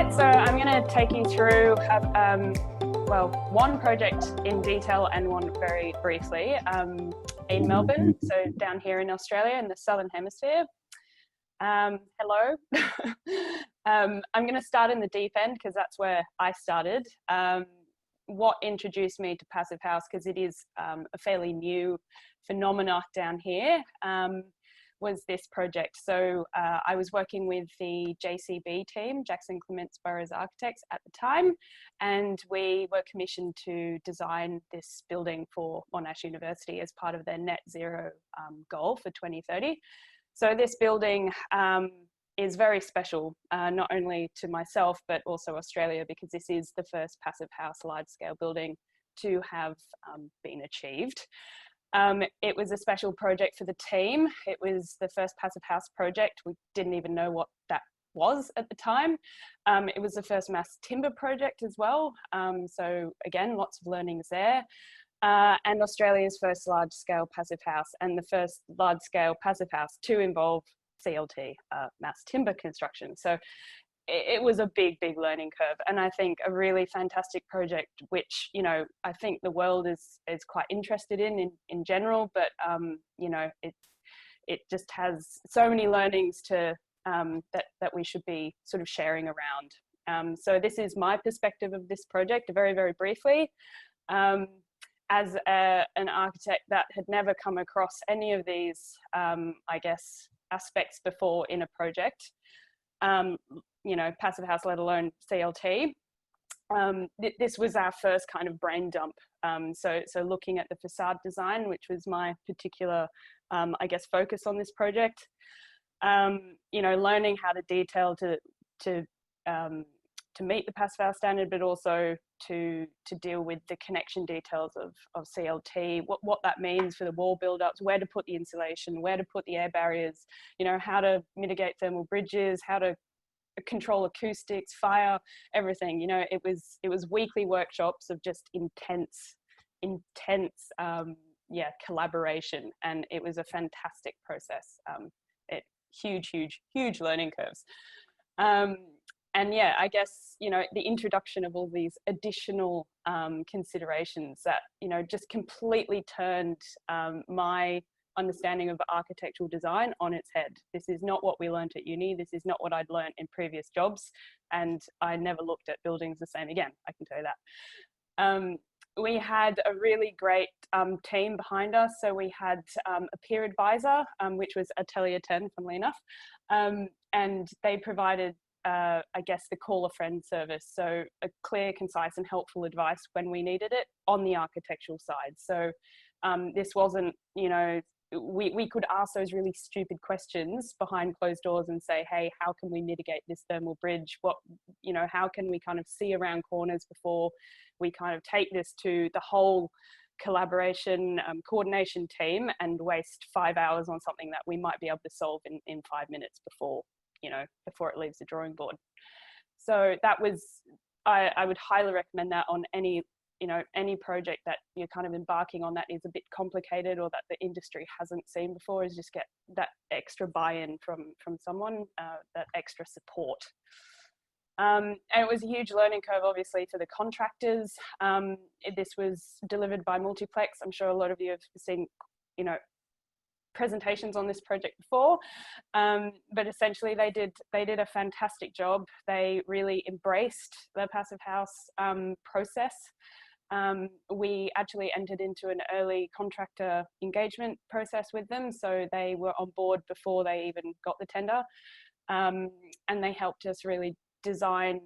right, so I'm going to take you through, well, one project in detail and one very briefly in Melbourne, so down here in Australia in the Southern Hemisphere. Hello. I'm going to start in the deep end because that's where I started. What introduced me to Passive House, because it is a fairly new phenomena down here, was this project. So I was working with the JCB team, Jackson Clements Burrows Architects at the time, and we were commissioned to design this building for Monash University as part of their net zero goal for 2030. So this building is very special, not only to myself, but also Australia, because this is the first Passive House large-scale building to have been achieved. It was a special project for the team. It was the first Passive House project. We didn't even know what that was at the time. It was the first mass timber project as well. So again, lots of learnings there. And Australia's first large-scale Passive House, and the first large-scale Passive House to involve CLT, mass timber construction. So it was a big learning curve, and I think a really fantastic project, which, you know, I think the world is quite interested in general, but you know, it just has so many learnings to that we should be sort of sharing around. So this is my perspective of this project, very briefly. As an architect that had never come across any of these, I guess, aspects before in a project, you know, Passive House, let alone CLT. This was our first kind of brain dump. So looking at the facade design, which was my particular, I guess, focus on this project. You know, learning how to detail to meet the Passive House standard, but also to deal with the connection details of CLT, what that means for the wall build-ups, where to put the insulation, where to put the air barriers, you know, how to mitigate thermal bridges, how to control acoustics, fire, everything. You know, it was weekly workshops of just intense collaboration, and it was a fantastic process. Huge learning curves. And yeah, I guess, you know, the introduction of all these additional considerations that, you know, just completely turned my understanding of architectural design on its head. This is not what we learned at uni. This is not what I'd learned in previous jobs. And I never looked at buildings the same again, I can tell you that. We had a really great team behind us. So we had a peer advisor, which was Atelier 10, funnily enough. And they provided, I guess, the call a friend service. So a clear, concise and helpful advice when we needed it on the architectural side. So this wasn't, you know, we could ask those really stupid questions behind closed doors and say, hey, how can we mitigate this thermal bridge? What, you know, how can we kind of see around corners before we kind of take this to the whole collaboration, coordination team and waste 5 hours on something that we might be able to solve in 5 minutes before, you know, before it leaves the drawing board. So that was, I would highly recommend that on any, you know, any project that you're kind of embarking on that is a bit complicated or that the industry hasn't seen before, is just get that extra buy-in from someone, that extra support. And it was a huge learning curve, obviously, for the contractors. This was delivered by Multiplex. I'm sure a lot of you have seen, you know, presentations on this project before, but essentially they did a fantastic job. They really embraced the Passive House process. We actually entered into an early contractor engagement process with them, so they were on board before they even got the tender, and they helped us really design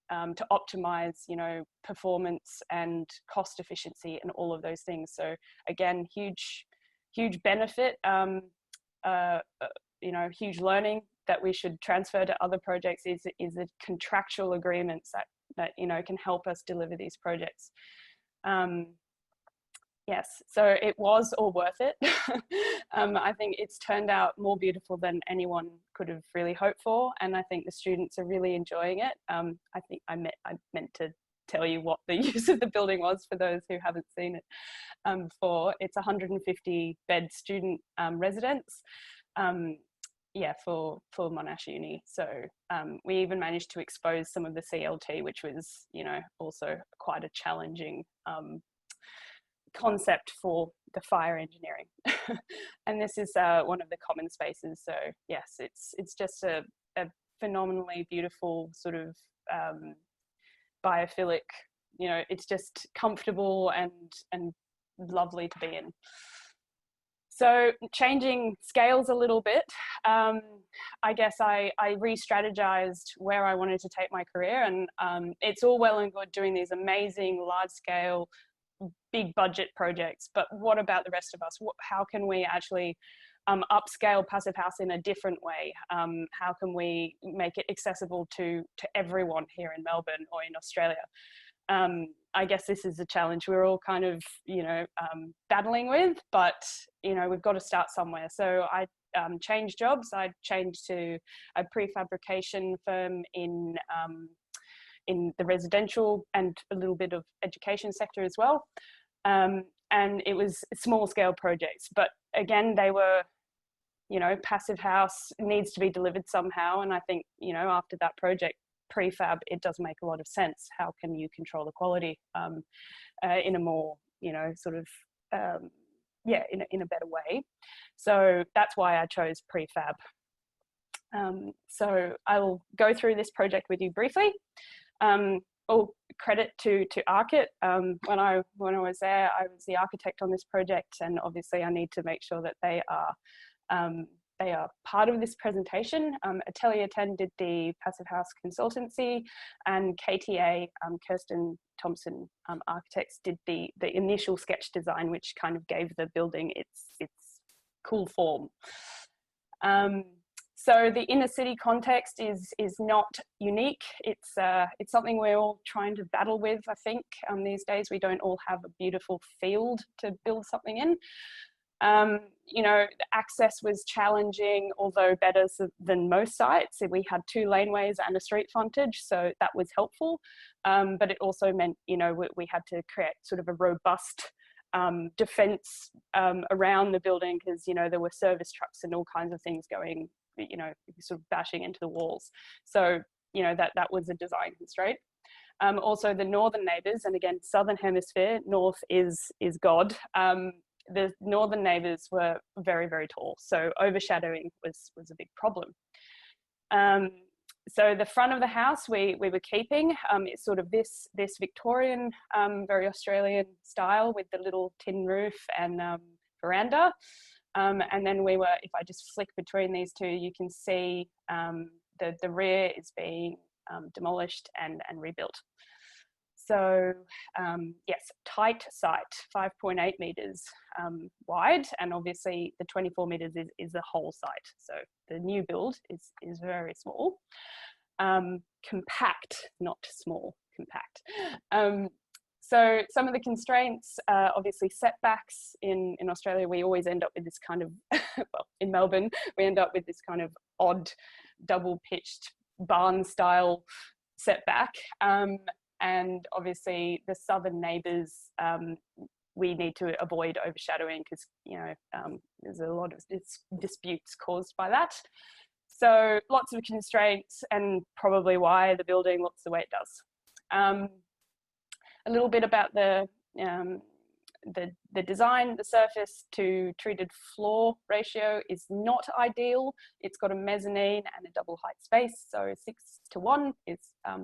to optimize, you know, performance and cost efficiency and all of those things. So again, huge benefit, you know, huge learning that we should transfer to other projects is the contractual agreements that you know, can help us deliver these projects. Yes, so it was all worth it. I think it's turned out more beautiful than anyone could have really hoped for, and I think the students are really enjoying it. I think I meant to tell you what the use of the building was for those who haven't seen it before. It's 150 bed student residence. yeah, for Monash Uni. So we even managed to expose some of the CLT, which was, you know, also quite a challenging concept for the fire engineering. And this is one of the common spaces. So yes, it's just a phenomenally beautiful sort of biophilic, you know, it's just comfortable and lovely to be in. So changing scales a little bit, I guess I re-strategized where I wanted to take my career, and it's all well and good doing these amazing large scale big budget projects, but what about the rest of us? How can we actually upscale Passive House in a different way? How can we make it accessible to everyone here in Melbourne or in Australia? I guess this is a challenge we're all kind of, you know, battling with, but, you know, we've got to start somewhere. So I changed jobs. I changed to a prefabrication firm in the residential and a little bit of education sector as well. And it was small scale projects, but again, they were, you know, Passive House needs to be delivered somehow. And I think, you know, after that project, prefab, it does make a lot of sense. How can you control the quality in a more, you know, sort of, yeah, in a better way. So that's why I chose prefab. So I will go through this project with you briefly. All credit to Archit. When I was there, I was the architect on this project, and obviously I need to make sure that they are part of this presentation. Atelier 10 did the Passive House consultancy, and KTA, Kirsten Thompson Architects, did the initial sketch design, which kind of gave the building its cool form. So the inner city context is not unique. It's something we're all trying to battle with, I think. These days we don't all have a beautiful field to build something in. You know, the access was challenging, although better than most sites. We had 2 laneways and a street frontage, so that was helpful. But it also meant, you know, we had to create sort of a robust defense around the building, because, you know, there were service trucks and all kinds of things going, you know, sort of bashing into the walls. So, you know, that was a design constraint. Also the northern neighbours, and again, southern hemisphere, north is God. The northern neighbours were very, very tall, so overshadowing was a big problem. So the front of the house we were keeping. It's sort of this Victorian, very Australian style, with the little tin roof and veranda. And then we were, if I just flick between these two, you can see the rear is being demolished and rebuilt. So yes, tight site, 5.8 metres wide, and obviously the 24 metres is the whole site. So the new build is very small. Compact, not small, compact. So some of the constraints, obviously setbacks. In Australia, we always end up with this kind of, well, in Melbourne, we end up with this kind of odd double pitched barn style setback. And obviously the southern neighbours, we need to avoid overshadowing, because, you know, there's a lot of disputes caused by that. So lots of constraints, and probably why the building looks the way it does. A little bit about the design. The surface to treated floor ratio is not ideal. It's got a mezzanine and a double height space, so 6:1 is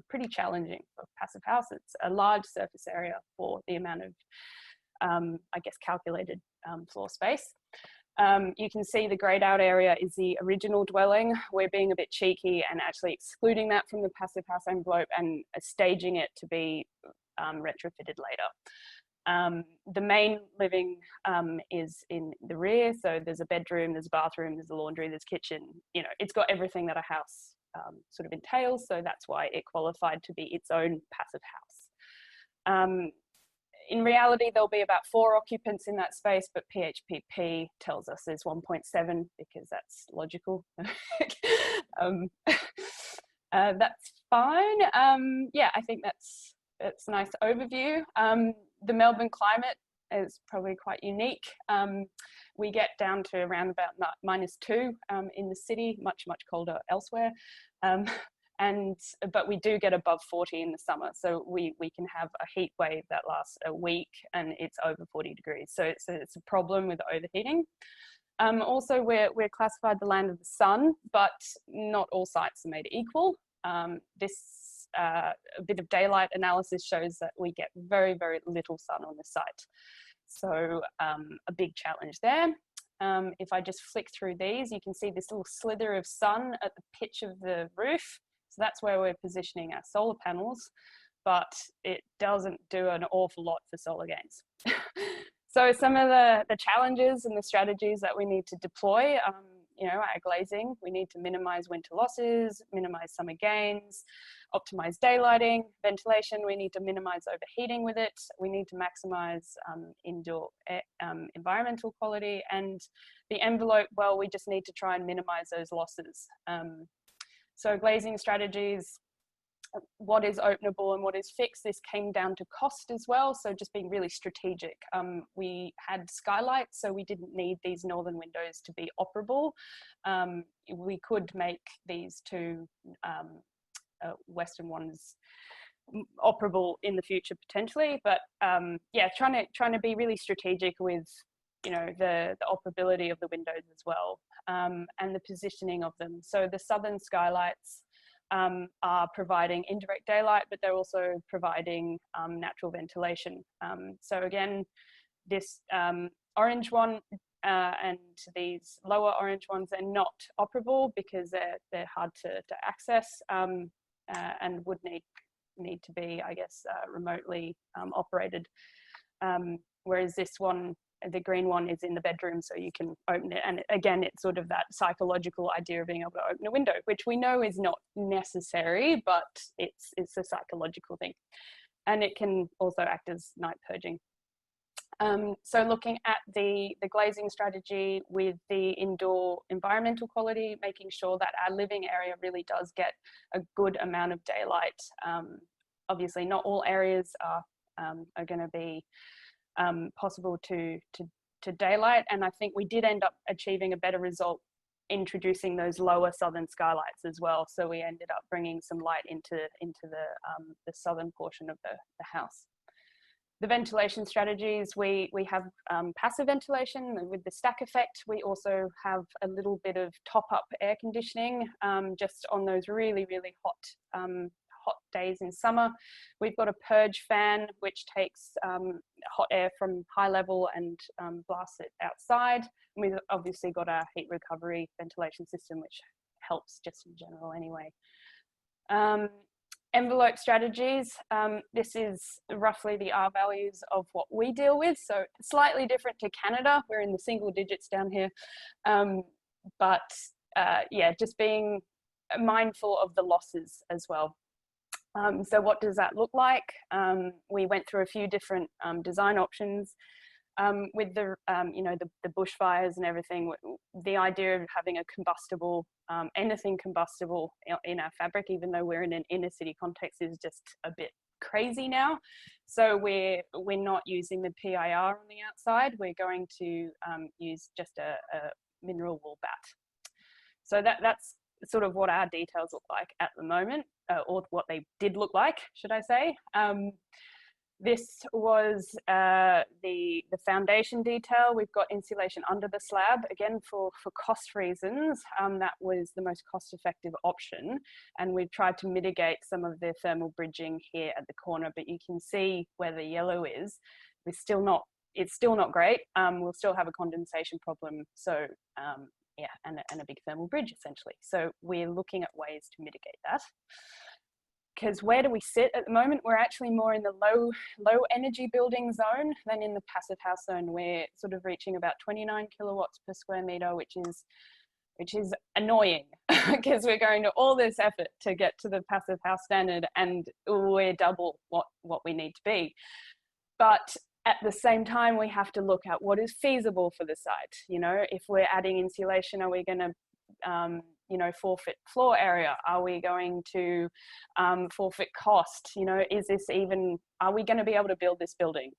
pretty challenging for Passive House. It's a large surface area for the amount of, I guess, calculated floor space. You can see the greyed out area is the original dwelling. We're being a bit cheeky and actually excluding that from the Passive House envelope and staging it to be retrofitted later. The main living is in the rear, so there's a bedroom, there's a bathroom, there's a laundry, there's kitchen. You know, it's got everything that a house sort of entails, so that's why it qualified to be its own Passive House. In reality, there'll be about 4 occupants in that space, but PHPP tells us there's 1.7 because that's logical. That's fine. Yeah, I think that's a nice overview. The Melbourne climate is probably quite unique. We get down to around about -2 in the city, much colder elsewhere. But we do get above 40 in the summer, so we can have a heat wave that lasts a week and it's over 40 degrees. So it's a problem with overheating. Also, we're classified the land of the sun, but not all sites are made equal. A bit of daylight analysis shows that we get very little sun on the site. So a big challenge there. If I just flick through these, you can see this little slither of sun at the pitch of the roof. So that's where we're positioning our solar panels, but it doesn't do an awful lot for solar gains. So some of the challenges and the strategies that we need to deploy, our glazing, we need to minimize winter losses, minimize summer gains, optimize daylighting, ventilation, we need to minimize overheating with it, we need to maximize indoor environmental quality, and the envelope, well, we just need to try and minimize those losses. So glazing strategies, what is openable and what is fixed, this came down to cost as well, so just being really strategic. We had skylights, so we didn't need these northern windows to be operable. We could make these two western ones operable in the future potentially, but yeah, trying to be really strategic with the operability of the windows as well, and the positioning of them. So the southern skylights are providing indirect daylight, but they're also providing natural ventilation. So again, this orange one and these lower orange ones are not operable because they're hard to access, and would need to be, I guess, remotely operated. Whereas this one, the green one, is in the bedroom, so you can open it. And again, it's sort of that psychological idea of being able to open a window, which we know is not necessary, but it's a psychological thing. And it can also act as night purging. So looking at the glazing strategy with the indoor environmental quality, making sure that our living area really does get a good amount of daylight. Obviously, not all areas are going to be possible to daylight, and I think we did end up achieving a better result introducing those lower southern skylights as well. So we ended up bringing some light into the southern portion of the house. The ventilation strategies, we have passive ventilation with the stack effect. We also have a little bit of top-up air conditioning just on those really hot days in summer. We've got a purge fan which takes hot air from high level and blasts it outside. And we've obviously got our heat recovery ventilation system, which helps just in general anyway. Envelope strategies, this is roughly the R values of what we deal with, so slightly different to Canada. We're in the single digits down here, but yeah, just being mindful of the losses as well. So what does that look like? We went through a few different design options. With the bushfires and everything, the idea of having a combustible, anything combustible in our fabric, even though we're in an inner city context, is just a bit crazy now. So we're not using the PIR on the outside. We're going to use just a mineral wool bat. So that's sort of what our details look like at the moment, or what they did look like, should I say. This was the foundation detail. We've got insulation under the slab. Again, for cost reasons, that was the most cost-effective option. And we've tried to mitigate some of the thermal bridging here at the corner, but you can see where the yellow is. It's still not great. We'll still have a condensation problem. So yeah, and a big thermal bridge essentially. So we're looking at ways to mitigate that. Because where do we sit at the moment? We're actually more in the low energy building zone than in the passive house zone. We're sort of reaching about 29 kilowatts per square meter, which is annoying because we're going to all this effort to get to the passive house standard, and we're double what we need to be. But at the same time, we have to look at what is feasible for the site. You know, if we're adding insulation, are we going to you know, forfeit floor area? Are we going to forfeit cost? You know, is this even, are we going to be able to build this building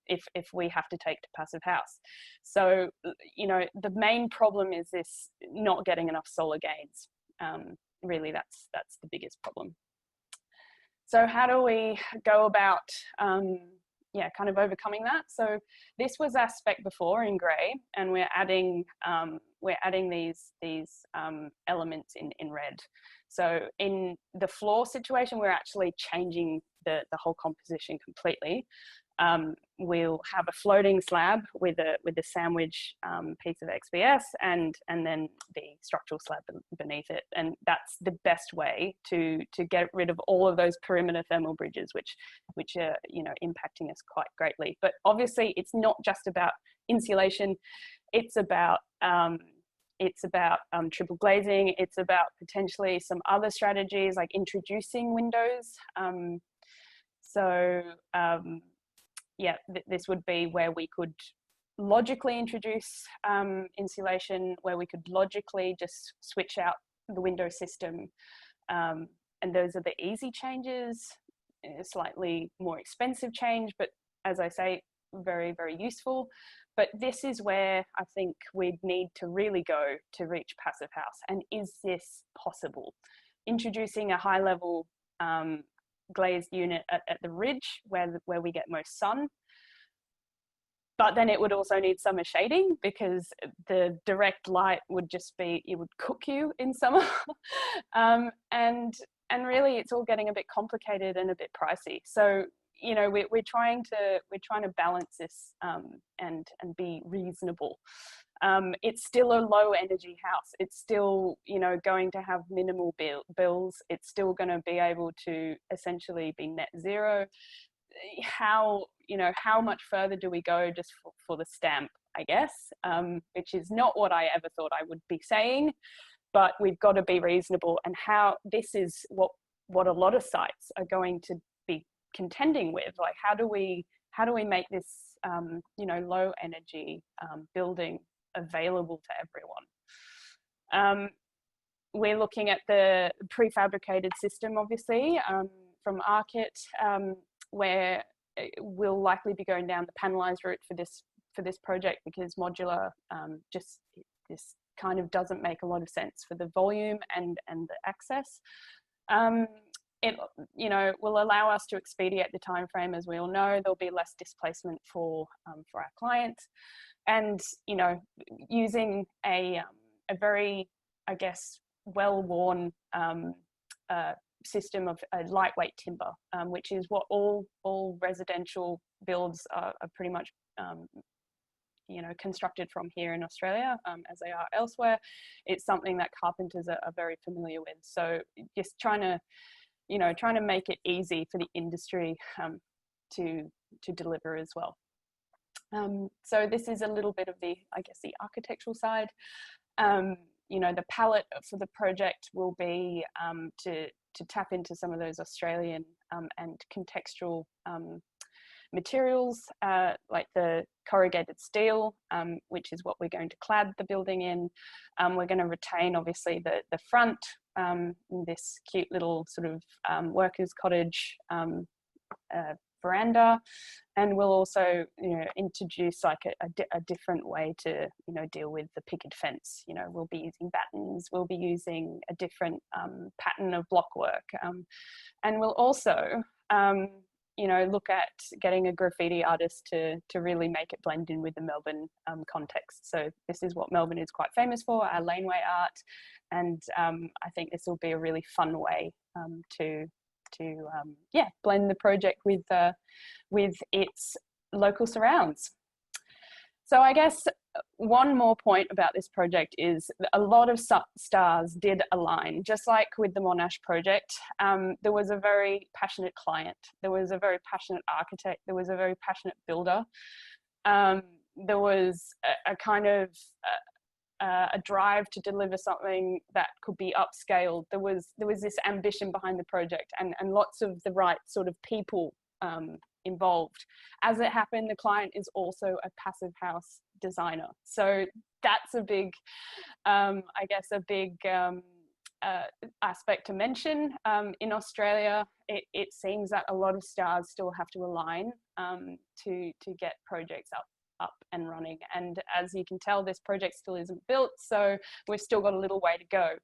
if we have to take to passive house? So, you know, the main problem is this not getting enough solar gains. Really, that's the biggest problem. So how do we go about kind of overcoming that? So this was our spec before in grey, and we're adding these elements in red. So in the floor situation, we're actually changing the whole composition completely. We'll have a floating slab with a sandwich piece of XPS and then the structural slab beneath it, and that's the best way to get rid of all of those perimeter thermal bridges, which are, you know, impacting us quite greatly. But obviously, it's not just about insulation; it's about triple glazing. It's about potentially some other strategies like introducing windows. Yeah, this would be where we could logically introduce insulation, where we could logically just switch out the window system. And those are the easy changes, a slightly more expensive change, but as I say, very, very useful. But this is where I think we'd need to really go to reach passive house. And is this possible? Introducing a high level glazed unit at the ridge where we get most sun, but then it would also need summer shading, because the direct light would just be, it would cook you in summer. And really it's all getting a bit complicated and a bit pricey. So, you know, we're trying to balance this and be reasonable. It's still a low energy house. It's still, you know, going to have minimal bills. It's still going to be able to essentially be net zero. How much further do we go just for the stamp, I guess, which is not what I ever thought I would be saying, but we've got to be reasonable. And how this is what a lot of sites are going to be contending with. Like, how do we make this, you know, low energy building available to everyone? We're looking at the prefabricated system, obviously, from ARKit, where we'll likely be going down the panelized route for this project, because modular this kind of doesn't make a lot of sense for the volume and the access. It, you know, will allow us to expedite the time frame. As we all know, there'll be less displacement for our clients. And, you know, using a very, I guess, well-worn system of a lightweight timber, which is what all residential builds are pretty much, you know, constructed from here in Australia, as they are elsewhere. It's something that carpenters are very familiar with. So just trying to make it easy for the industry to deliver as well. So this is a little bit of the, I guess, the architectural side. You know, the palette for the project will be to tap into some of those Australian and contextual materials, like the corrugated steel, which is what we're going to clad the building in. We're going to retain, obviously, the front, this cute little sort of workers' cottage veranda, and we'll also, you know, introduce like a different way to, you know, deal with the picket fence. You know, we'll be using battens, we'll be using a different pattern of block work, and we'll also you know, look at getting a graffiti artist to really make it blend in with the Melbourne context. So this is what Melbourne is quite famous for, our laneway art, and I think this will be a really fun way to blend the project with its local surrounds. So I guess one more point about this project is a lot of stars did align. Just like with the Monash project, there was a very passionate client, there was a very passionate architect, there was a very passionate builder. There was a kind of a drive to deliver something that could be upscaled. There was this ambition behind the project, and lots of the right sort of people involved. As it happened, the client is also a passive house designer. So that's a big, I guess, a big aspect to mention. In Australia, it seems that a lot of stars still have to align to get projects up and running. And as you can tell, this project still isn't built, so we've still got a little way to go.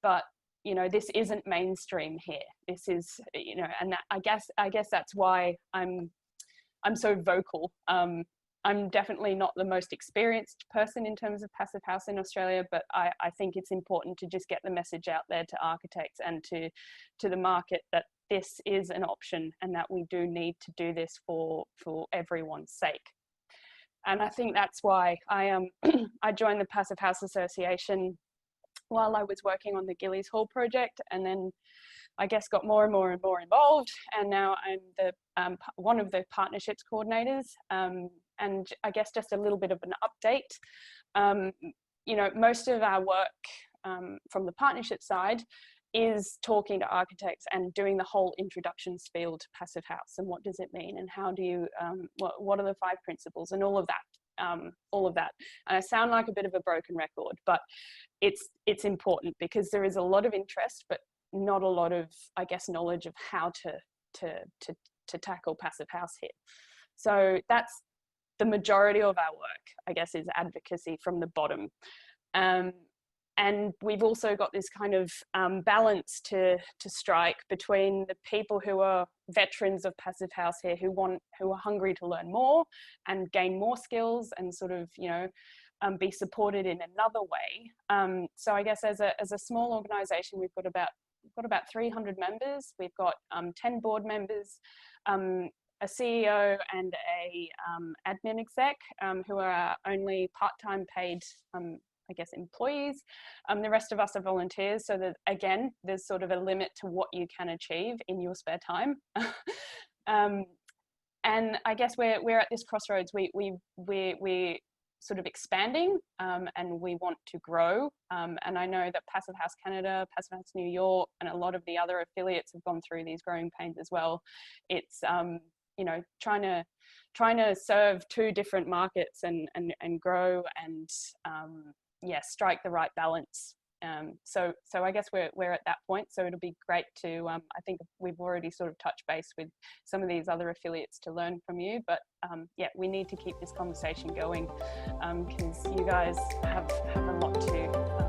But you know, this isn't mainstream here. This is, you know, and that, I guess that's why I'm so vocal. I'm definitely not the most experienced person in terms of passive house in Australia, but I think it's important to just get the message out there to architects and to the market that this is an option and that we do need to do this for everyone's sake. And I think that's why I joined the Passive House Association while I was working on the Gillies Hall project, and then I guess got more and more involved, and now I'm the one of the partnerships coordinators. And I guess just a little bit of an update. You know, most of our work from the partnership side is talking to architects and doing the whole introduction spiel to passive house, and what does it mean, and how do you what are the 5 principles, and all of that. And I sound like a bit of a broken record, but it's important because there is a lot of interest, but not a lot of, I guess, knowledge of how to tackle passive house here. So that's the majority of our work, I guess, is advocacy from the bottom. And we've also got this kind of balance to strike between the people who are veterans of passive house here, who are hungry to learn more and gain more skills and sort of, you know, be supported in another way. So I guess as a small organisation, we've got about 300 members. We've got 10 board members, a CEO and a admin exec, who are our only part-time paid I guess, employees. The rest of us are volunteers, so that again, there's sort of a limit to what you can achieve in your spare time. And I guess we're at this crossroads. We're sort of expanding, and we want to grow. And I know that Passive House Canada, Passive House New York, and a lot of the other affiliates have gone through these growing pains as well. It's you know, trying to serve 2 different markets and grow and yeah, strike the right balance. So I guess we're at that point. So it'll be great to, I think we've already sort of touched base with some of these other affiliates to learn from you, but yeah, we need to keep this conversation going because you guys have a lot to